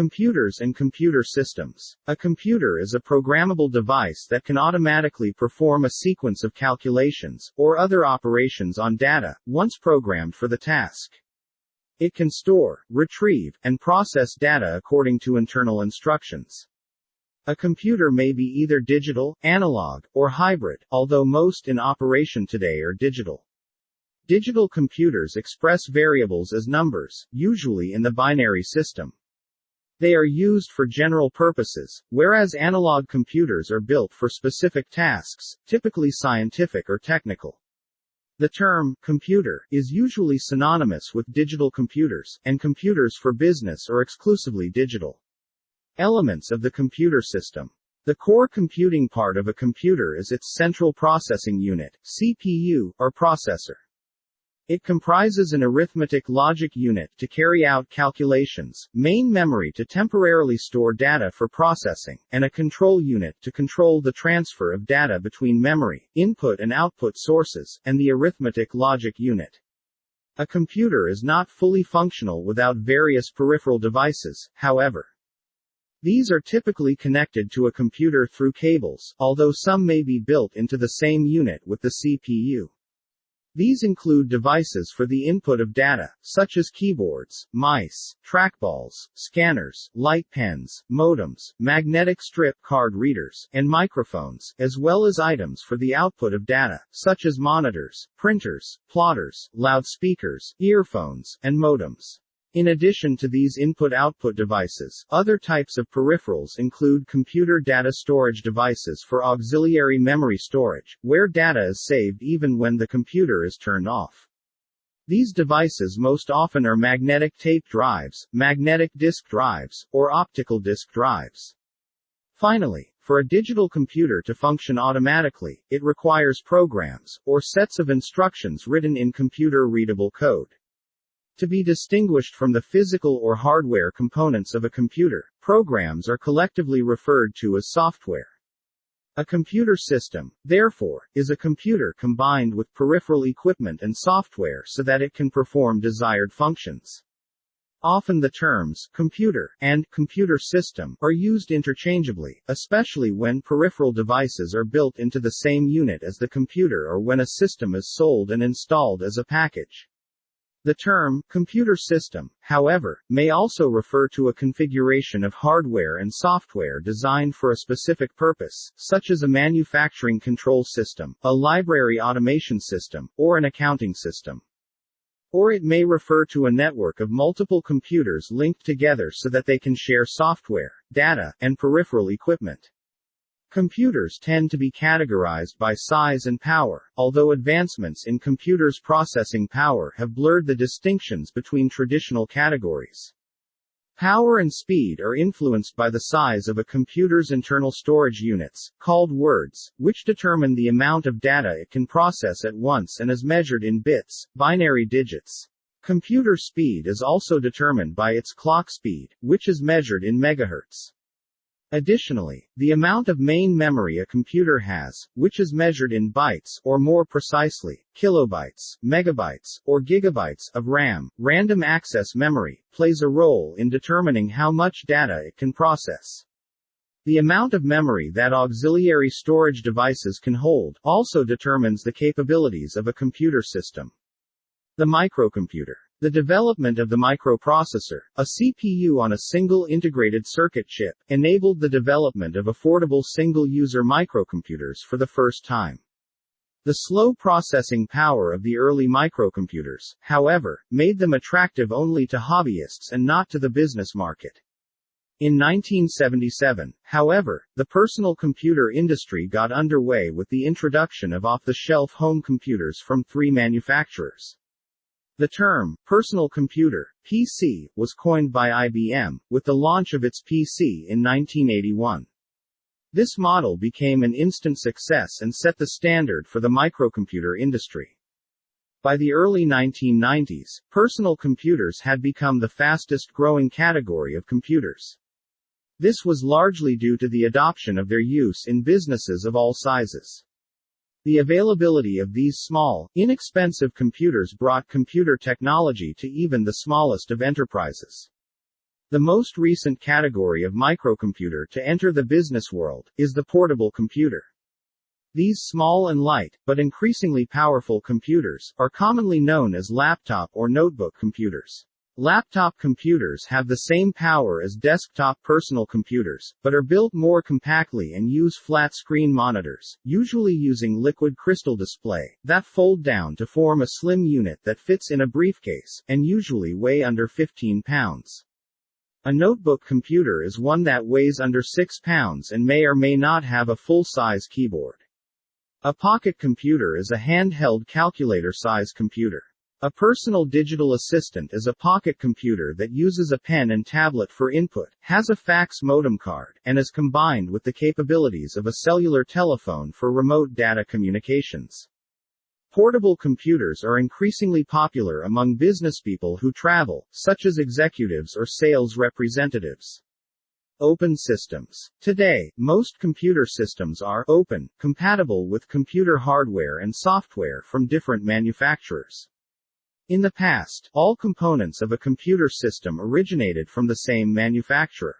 Computers and computer systems. A computer is a programmable device that can automatically perform a sequence of calculations, or other operations on data, once programmed for the task. It can store, retrieve, and process data according to internal instructions. A computer may be either digital, analog, or hybrid, although most in operation today are digital. Digital computers express variables as numbers, usually in the binary system. They are used for general purposes, whereas analog computers are built for specific tasks, typically scientific or technical. The term computer is usually synonymous with digital computers, and computers for business are exclusively digital. Elements of the computer system. The core computing part of a computer is its central processing unit, CPU, or processor. It comprises an arithmetic logic unit to carry out calculations, main memory to temporarily store data for processing, and a control unit to control the transfer of data between memory, input and output sources, and the arithmetic logic unit. A computer is not fully functional without various peripheral devices, however. These are typically connected to a computer through cables, although some may be built into the same unit with the CPU. These include devices for the input of data, such as keyboards, mice, trackballs, scanners, light pens, modems, magnetic strip card readers, and microphones, as well as items for the output of data, such as monitors, printers, plotters, loudspeakers, earphones, and modems. In addition to these input-output devices, other types of peripherals include computer data storage devices for auxiliary memory storage, where data is saved even when the computer is turned off. These devices most often are magnetic tape drives, magnetic disk drives, or optical disk drives. Finally, for a digital computer to function automatically, it requires programs, or sets of instructions written in computer-readable code. To be distinguished from the physical or hardware components of a computer, programs are collectively referred to as software. A computer system, therefore, is a computer combined with peripheral equipment and software so that it can perform desired functions. Often the terms computer and computer system are used interchangeably, especially when peripheral devices are built into the same unit as the computer or when a system is sold and installed as a package. The term computer system, however, may also refer to a configuration of hardware and software designed for a specific purpose, such as a manufacturing control system, a library automation system, or an accounting system. Or it may refer to a network of multiple computers linked together so that they can share software, data, and peripheral equipment. Computers tend to be categorized by size and power, although advancements in computers' processing power have blurred the distinctions between traditional categories. Power and speed are influenced by the size of a computer's internal storage units, called words, which determine the amount of data it can process at once and is measured in bits, binary digits. Computer speed is also determined by its clock speed, which is measured in megahertz. Additionally, the amount of main memory a computer has, which is measured in bytes, or more precisely, kilobytes, megabytes, or gigabytes, of RAM, random access memory, plays a role in determining how much data it can process. The amount of memory that auxiliary storage devices can hold also determines the capabilities of a computer system. The microcomputer. The development of the microprocessor, a CPU on a single integrated circuit chip, enabled the development of affordable single-user microcomputers for the first time. The slow processing power of the early microcomputers, however, made them attractive only to hobbyists and not to the business market. In 1977, however, the personal computer industry got underway with the introduction of off-the-shelf home computers from 3 manufacturers. The term, personal computer, PC, was coined by IBM, with the launch of its PC in 1981. This model became an instant success and set the standard for the microcomputer industry. By the early 1990s, personal computers had become the fastest-growing category of computers. This was largely due to the adoption of their use in businesses of all sizes. The availability of these small, inexpensive computers brought computer technology to even the smallest of enterprises. The most recent category of microcomputer to enter the business world is the portable computer. These small and light, but increasingly powerful computers, are commonly known as laptop or notebook computers. Laptop computers have the same power as desktop personal computers, but are built more compactly and use flat-screen monitors, usually using liquid crystal display, that fold down to form a slim unit that fits in a briefcase, and usually weigh under 15 pounds. A notebook computer is one that weighs under 6 pounds and may or may not have a full-size keyboard. A pocket computer is a handheld calculator-size computer. A personal digital assistant is a pocket computer that uses a pen and tablet for input, has a fax modem card, and is combined with the capabilities of a cellular telephone for remote data communications. Portable computers are increasingly popular among businesspeople who travel, such as executives or sales representatives. Open systems. Today, most computer systems are open, compatible with computer hardware and software from different manufacturers. In the past, all components of a computer system originated from the same manufacturer.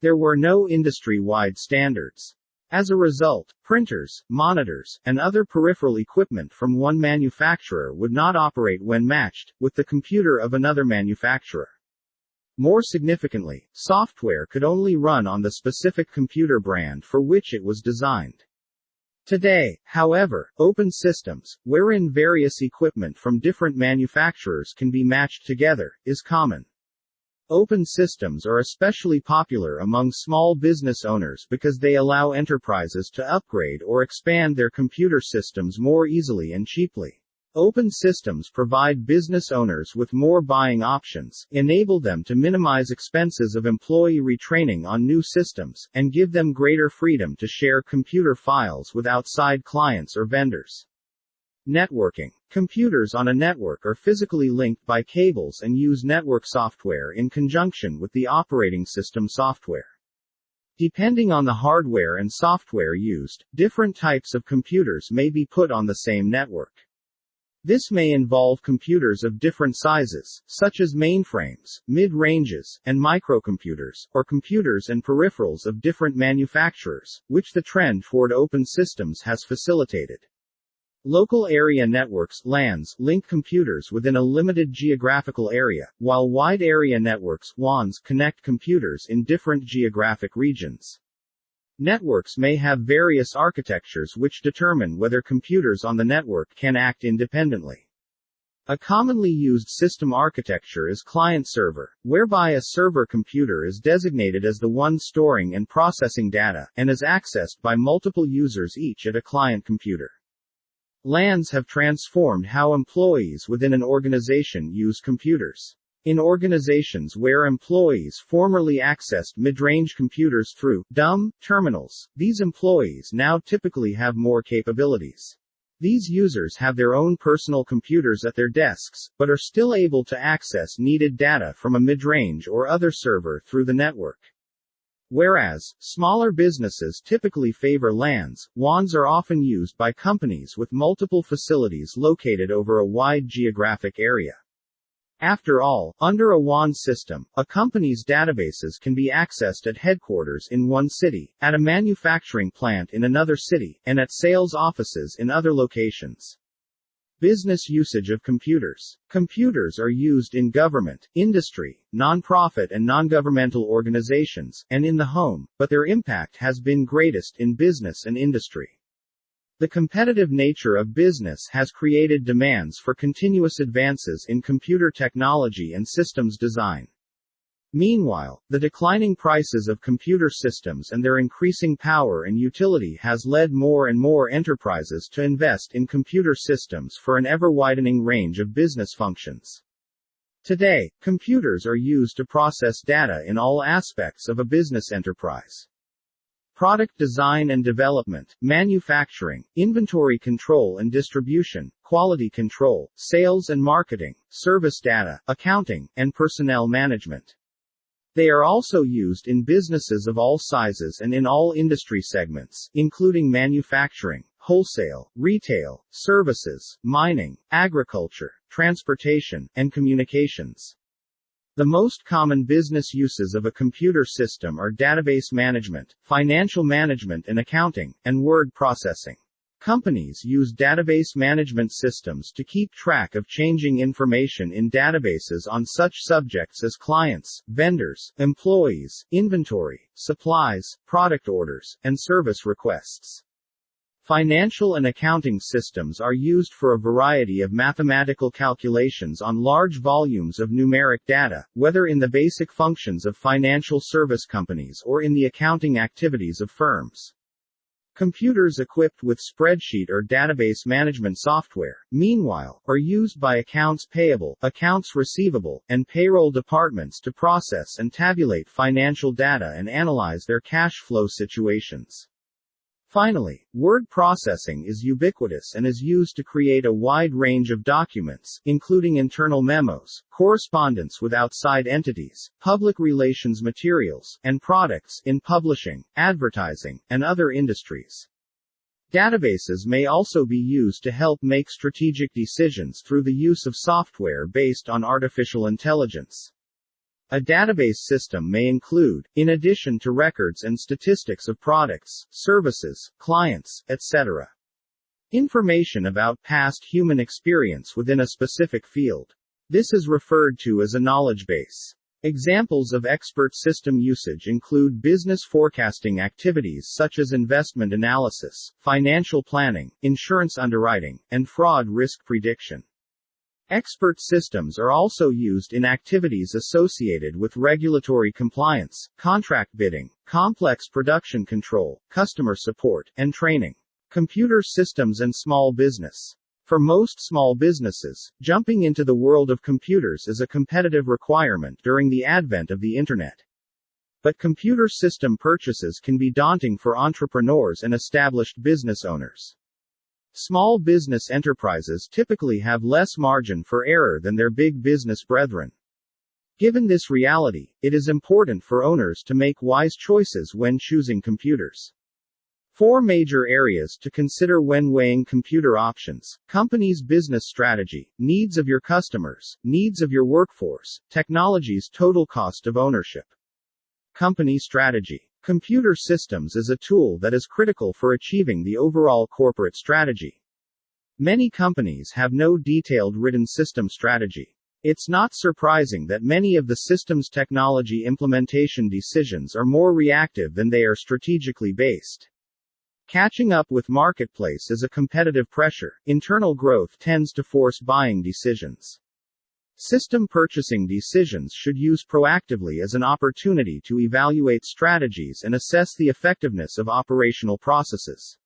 There were no industry-wide standards. As a result, printers, monitors, and other peripheral equipment from one manufacturer would not operate when matched with the computer of another manufacturer. More significantly, software could only run on the specific computer brand for which it was designed. Today, however, open systems, wherein various equipment from different manufacturers can be matched together, is common. Open systems are especially popular among small business owners because they allow enterprises to upgrade or expand their computer systems more easily and cheaply. Open systems provide business owners with more buying options, enable them to minimize expenses of employee retraining on new systems, and give them greater freedom to share computer files with outside clients or vendors. Networking. Computers on a network are physically linked by cables and use network software in conjunction with the operating system software. Depending on the hardware and software used, different types of computers may be put on the same network. This may involve computers of different sizes, such as mainframes, mid-ranges, and microcomputers, or computers and peripherals of different manufacturers, which the trend toward open systems has facilitated. Local area networks (LANs) link computers within a limited geographical area, while wide area networks (WANs) connect computers in different geographic regions. Networks may have various architectures which determine whether computers on the network can act independently. A commonly used system architecture is client-server, whereby a server computer is designated as the one storing and processing data, and is accessed by multiple users each at a client computer. LANs have transformed how employees within an organization use computers. In organizations where employees formerly accessed mid-range computers through dumb terminals, these employees now typically have more capabilities. These users have their own personal computers at their desks, but are still able to access needed data from a mid-range or other server through the network. Whereas, smaller businesses typically favor LANs, WANs are often used by companies with multiple facilities located over a wide geographic area. After all, under a WAN system, a company's databases can be accessed at headquarters in one city, at a manufacturing plant in another city, and at sales offices in other locations. Business usage of computers. Computers are used in government, industry, nonprofit and non-governmental organizations, and in the home, but their impact has been greatest in business and industry. The competitive nature of business has created demands for continuous advances in computer technology and systems design. Meanwhile, the declining prices of computer systems and their increasing power and utility has led more and more enterprises to invest in computer systems for an ever-widening range of business functions. Today, computers are used to process data in all aspects of a business enterprise. Product design and development, manufacturing, inventory control and distribution, quality control, sales and marketing, service data, accounting, and personnel management. They are also used in businesses of all sizes and in all industry segments, including manufacturing, wholesale, retail, services, mining, agriculture, transportation, and communications. The most common business uses of a computer system are database management, financial management and accounting, and word processing. Companies use database management systems to keep track of changing information in databases on such subjects as clients, vendors, employees, inventory, supplies, product orders, and service requests. Financial and accounting systems are used for a variety of mathematical calculations on large volumes of numeric data, whether in the basic functions of financial service companies or in the accounting activities of firms. Computers equipped with spreadsheet or database management software, meanwhile, are used by accounts payable, accounts receivable, and payroll departments to process and tabulate financial data and analyze their cash flow situations. Finally, word processing is ubiquitous and is used to create a wide range of documents, including internal memos, correspondence with outside entities, public relations materials, and products in publishing, advertising, and other industries. Databases may also be used to help make strategic decisions through the use of software based on artificial intelligence. A database system may include, in addition to records and statistics of products, services, clients, etc., information about past human experience within a specific field. This is referred to as a knowledge base. Examples of expert system usage include business forecasting activities such as investment analysis, financial planning, insurance underwriting, and fraud risk prediction. Expert systems are also used in activities associated with regulatory compliance, contract bidding, complex production control, customer support, and training. Computer systems and small business. For most small businesses, jumping into the world of computers is a competitive requirement during the advent of the Internet. But computer system purchases can be daunting for entrepreneurs and established business owners. Small business enterprises typically have less margin for error than their big business brethren. Given this reality, it is important for owners to make wise choices when choosing computers. 4 major areas to consider when weighing computer options: company's business strategy, needs of your customers, needs of your workforce, technology's total cost of ownership. Company strategy. Computer systems is a tool that is critical for achieving the overall corporate strategy. Many companies have no detailed written system strategy. It's not surprising that many of the system's technology implementation decisions are more reactive than they are strategically based. Catching up with marketplace is a competitive pressure. Internal growth tends to force buying decisions. System purchasing decisions should use proactively as an opportunity to evaluate strategies and assess the effectiveness of operational processes.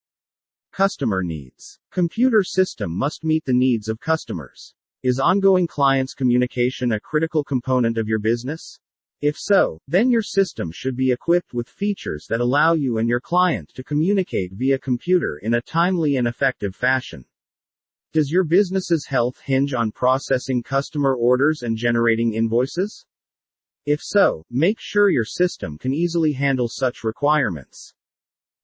Customer needs. Computer system must meet the needs of customers. Is ongoing clients communication a critical component of your business? If so, then your system should be equipped with features that allow you and your client to communicate via computer in a timely and effective fashion. Does your business's health hinge on processing customer orders and generating invoices? If so, make sure your system can easily handle such requirements.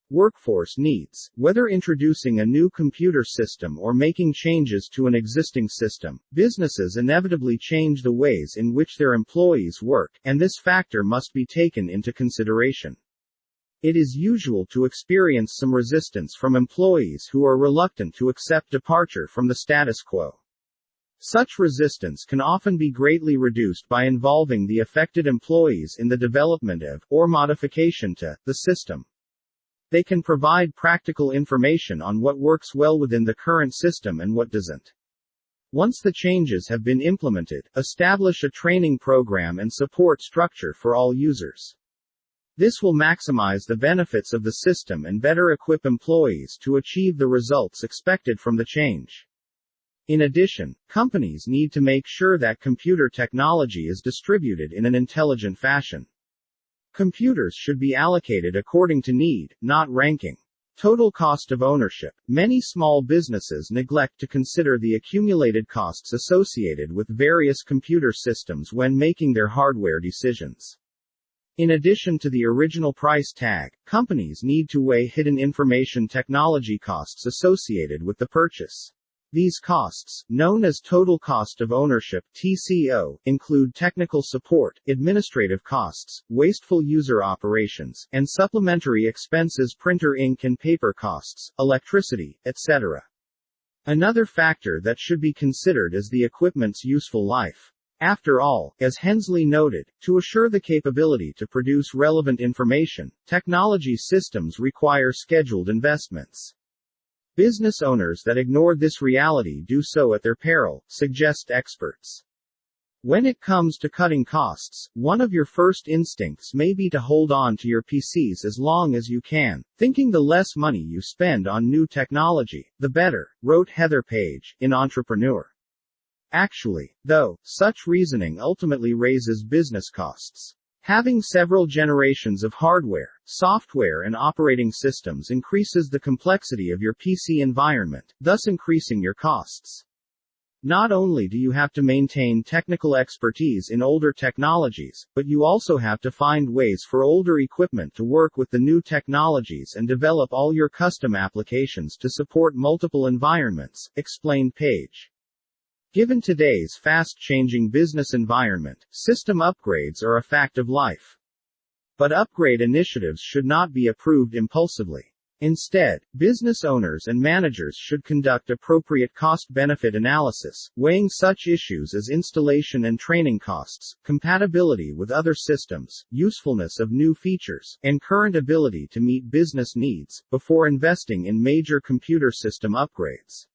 Workforce needs. Whether introducing a new computer system or making changes to an existing system, businesses inevitably change the ways in which their employees work, and this factor must be taken into consideration. It is usual to experience some resistance from employees who are reluctant to accept departure from the status quo. Such resistance can often be greatly reduced by involving the affected employees in the development of, or modification to, the system. They can provide practical information on what works well within the current system and what doesn't. Once the changes have been implemented, establish a training program and support structure for all users. This will maximize the benefits of the system and better equip employees to achieve the results expected from the change. In addition, companies need to make sure that computer technology is distributed in an intelligent fashion. Computers should be allocated according to need, not ranking. Total cost of ownership. Many small businesses neglect to consider the accumulated costs associated with various computer systems when making their hardware decisions. In addition to the original price tag, companies need to weigh hidden information technology costs associated with the purchase. These costs, known as total cost of ownership (TCO), include technical support, administrative costs, wasteful user operations, and supplementary expenses, printer ink and paper costs, electricity, etc. Another factor that should be considered is the equipment's useful life. After all, as Hensley noted, to assure the capability to produce relevant information, technology systems require scheduled investments. Business owners that ignore this reality do so at their peril, suggest experts. When it comes to cutting costs, one of your first instincts may be to hold on to your PCs as long as you can, thinking the less money you spend on new technology, the better, wrote Heather Page, in Entrepreneur. Actually, though, such reasoning ultimately raises business costs. Having several generations of hardware, software and operating systems increases the complexity of your PC environment, thus increasing your costs. Not only do you have to maintain technical expertise in older technologies, but you also have to find ways for older equipment to work with the new technologies and develop all your custom applications to support multiple environments, explained Page. Given today's fast-changing business environment, system upgrades are a fact of life. But upgrade initiatives should not be approved impulsively. Instead, business owners and managers should conduct appropriate cost-benefit analysis, weighing such issues as installation and training costs, compatibility with other systems, usefulness of new features, and current ability to meet business needs, before investing in major computer system upgrades.